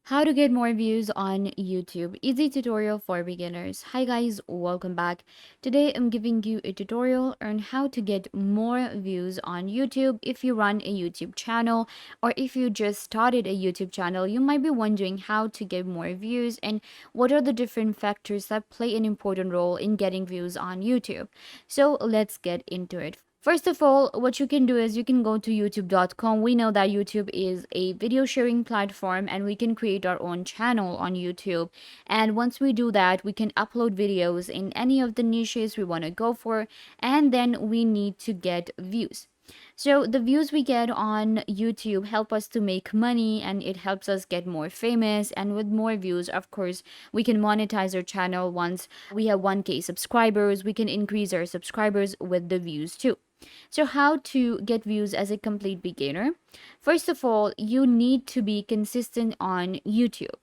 How to get more views on YouTube. Easy tutorial for beginners. Hi guys, welcome back. Today I'm giving you a tutorial on how to get more views on YouTube. If you run a YouTube channel or if you just started a YouTube channel, you might be wondering how to get more views and what are the different factors that play an important role in getting views on YouTube. So let's get into it. First of all, what you can do is you can go to youtube.com. We know that YouTube is a video sharing platform and we can create our own channel on YouTube. And once we do that, we can upload videos in any of the niches we want to go for. And then we need to get views. So the views we get on YouTube help us to make money and it helps us get more famous. And with more views, of course, we can monetize our channel. Once we have 1K subscribers, we can increase our subscribers with the views too. So how to get views as a complete beginner? First of all, you need to be consistent on YouTube.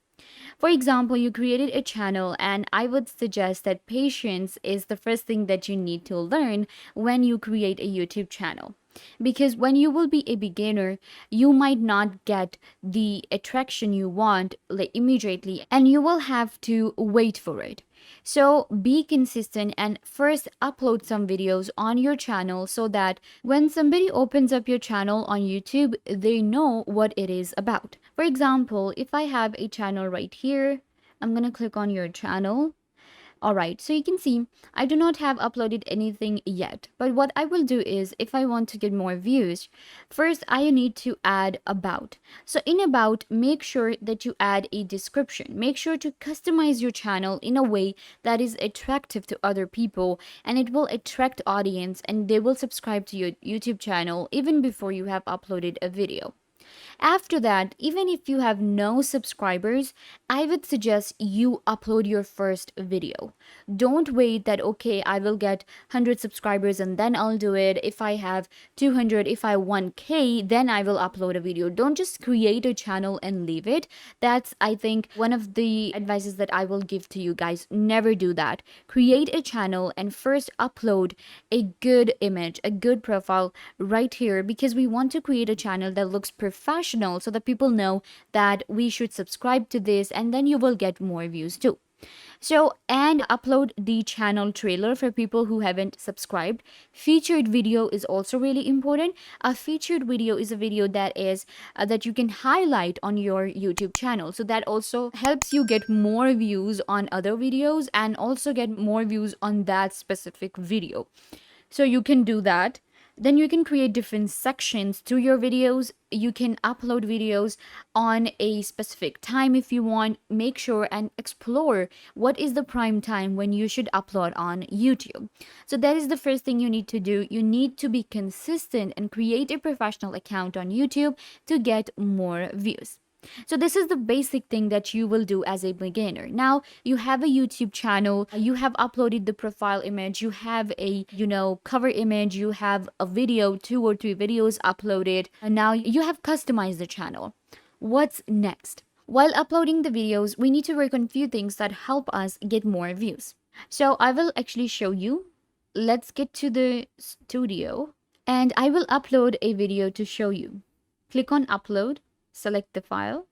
For example, you created a channel, and I would suggest that patience is the first thing that you need to learn when you create a YouTube channel. Because when you will be a beginner, you might not get the attraction you want like immediately, and you will have to wait for it. So be consistent and first upload some videos on your channel so that when somebody opens up your channel on YouTube, they know what it is about. For example, if I have a channel right here, I'm gonna click on your channel. Alright, so you can see I do not have uploaded anything yet, but what I will do is if I want to get more views, first I need to add about. So in about, make sure that you add a description. Make sure to customize your channel in a way that is attractive to other people and it will attract audience and they will subscribe to your YouTube channel even before you have uploaded a video. After that, even if you have no subscribers, I would suggest you upload your first video. Don't wait that, okay, I will get 100 subscribers and then I'll do it. If I have 200, if I 1K, then I will upload a video. Don't just create a channel and leave it. That's, I think, one of the advices that I will give to you guys. Never do that. Create a channel and first upload a good image, a good profile right here because we want to create a channel that looks professional so that people know that we should subscribe to this and then you will get more views too. So, and upload the channel trailer for people who haven't subscribed. Featured video is also really important. A featured video is a video that is that you can highlight on your YouTube channel. So that also helps you get more views on other videos and also get more views on that specific video. So you can do that. Then you can create different sections to your videos. You can upload videos on a specific time if you want. Make sure and explore what is the prime time when you should upload on YouTube. So that is the first thing you need to do. You need to be consistent and create a professional account on YouTube to get more views. So this is the basic thing that you will do as a beginner. Now you have a YouTube channel, you have uploaded the profile image, you have a, cover image, you have a video, 2 or 3 videos uploaded, and now you have customized the channel. What's next? While uploading the videos, we need to work on a few things that help us get more views. So I will actually show you. Let's get to the studio and I will upload a video to show you. Click on upload. Select the file.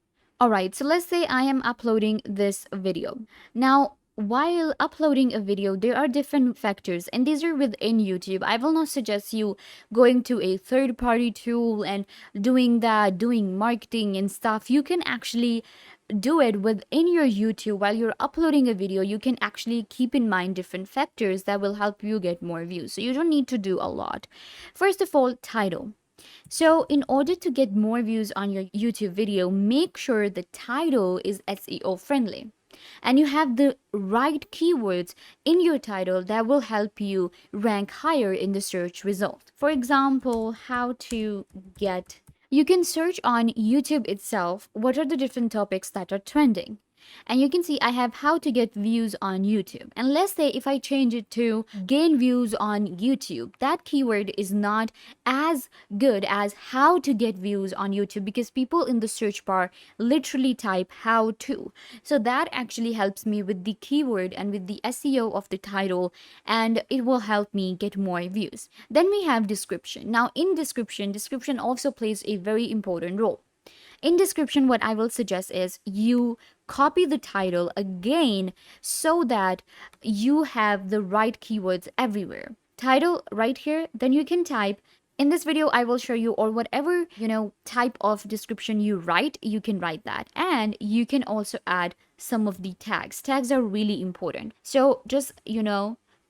Alright, so let's say I am uploading this video. Now, while uploading a video, there are different factors and these are within YouTube. I will not suggest you going to a third-party tool and doing marketing and stuff. You can actually do it within your YouTube. While you're uploading a video, you can actually keep in mind different factors that will help you get more views. So you don't need to do a lot. First of all, title. So in order to get more views on your YouTube video, make sure the title is SEO friendly and you have the right keywords in your title that will help you rank higher in the search result. For example, how to get, you can search on YouTube itself what are the different topics that are trending. And you can see I have how to get views on YouTube. And let's say if I change it to gain views on YouTube, that keyword is not as good as how to get views on YouTube because people in the search bar literally type how to. So that actually helps me with the keyword and with the SEO of the title and it will help me get more views. Then we have description. Now in description also plays a very important role. In description, what I will suggest is you copy the title again so that you have the right keywords everywhere. Title right here, then you can type. In this video, I will show you, or whatever, type of description you write, you can write that. And you can also add some of the tags. Tags are really important. So just,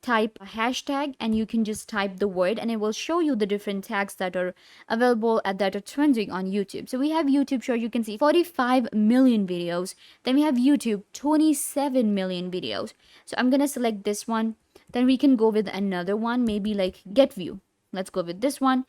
type a hashtag, and you can just type the word and it will show you the different tags that are available and that are trending on YouTube. So we have YouTube Short, you can see 45 million videos. Then we have YouTube, 27 million videos. So I'm gonna select this one. Then we can go with another one, maybe like get view. Let's go with this one.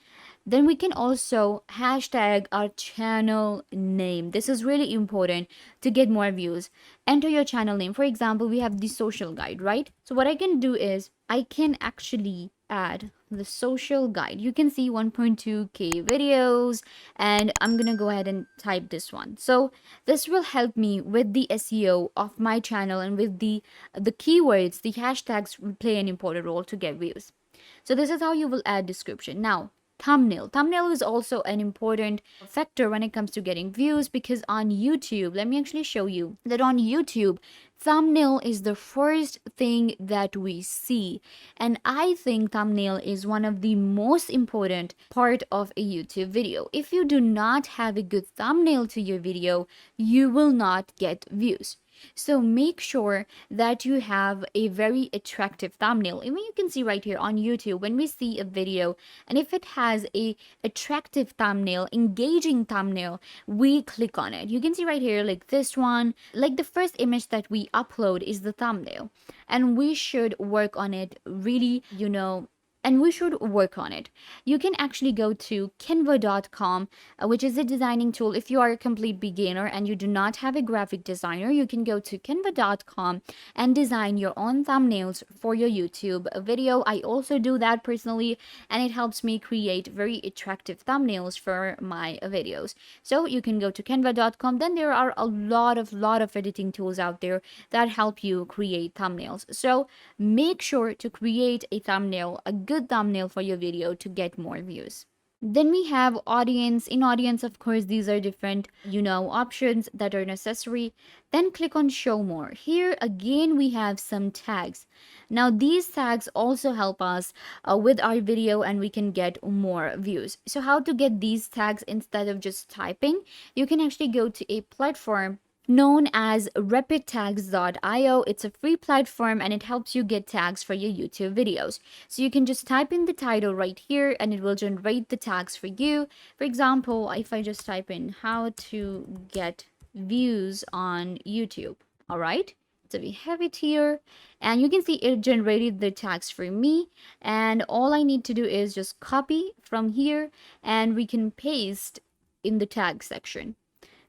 Then we can also hashtag our channel name. This is really important to get more views. Enter your channel name. For example, we have the social guide, right? So what I can do is I can actually add the social guide. You can see 1.2k videos, and I'm gonna go ahead and type this one. So this will help me with the SEO of my channel, and with the keywords, the hashtags will play an important role to get views. So this is how you will add description. Now, thumbnail. Thumbnail is also an important factor when it comes to getting views, because on YouTube, let me actually show you that on YouTube, thumbnail is the first thing that we see. And I think thumbnail is one of the most important part of a YouTube video. If you do not have a good thumbnail to your video, you will not get views. So make sure that you have a very attractive thumbnail. Even you can see right here on YouTube, when we see a video and if it has a attractive thumbnail, engaging thumbnail, we click on it. You can see right here, like this one, like the first image that we upload is the thumbnail, and we should work on it really, and we should work on it. You can actually go to canva.com, which is a designing tool. If you are a complete beginner and you do not have a graphic designer, you can go to canva.com and design your own thumbnails for your YouTube video. I also do that personally, and it helps me create very attractive thumbnails for my videos. So you can go to canva.com. Then there are a lot of editing tools out there that help you create thumbnails. So make sure to create a thumbnail, a good thumbnail for your video, to get more views. Then we have audience. In audience, of course, these are different, options that are necessary. Then click on show more. Here again, we have some tags. Now these tags also help us with our video, and we can get more views. So how to get these tags instead of just typing? You can actually go to a platform known as rapidtags.io. It's a free platform, and it helps you get tags for your YouTube videos. So you can just type in the title right here and it will generate the tags for you. For example, if I just type in how to get views on YouTube, all right? So we have it here, and you can see it generated the tags for me, and all I need to do is just copy from here and we can paste in the tag section.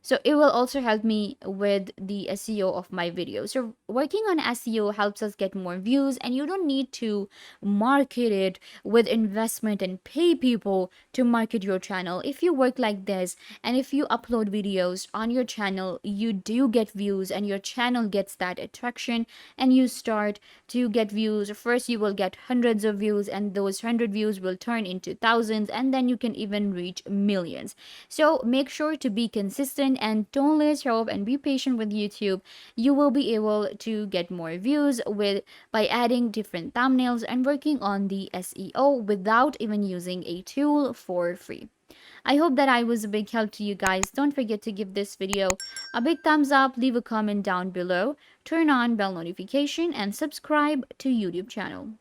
So it will also help me with the SEO of my video. So working on SEO helps us get more views, and you don't need to market it with investment and pay people to market your channel. If you work like this, and if you upload videos on your channel, you do get views, and your channel gets that attraction, and you start to get views. First, you will get hundreds of views, and those 100 views will turn into thousands, and then you can even reach millions. So make sure to be consistent and don't lose hope, and be patient with YouTube. You will be able to get more views by adding different thumbnails and working on the SEO without even using a tool for free. I hope that I was a big help to you guys. Don't forget to give this video a big thumbs up, leave a comment down below, turn on bell notification, and subscribe to YouTube channel.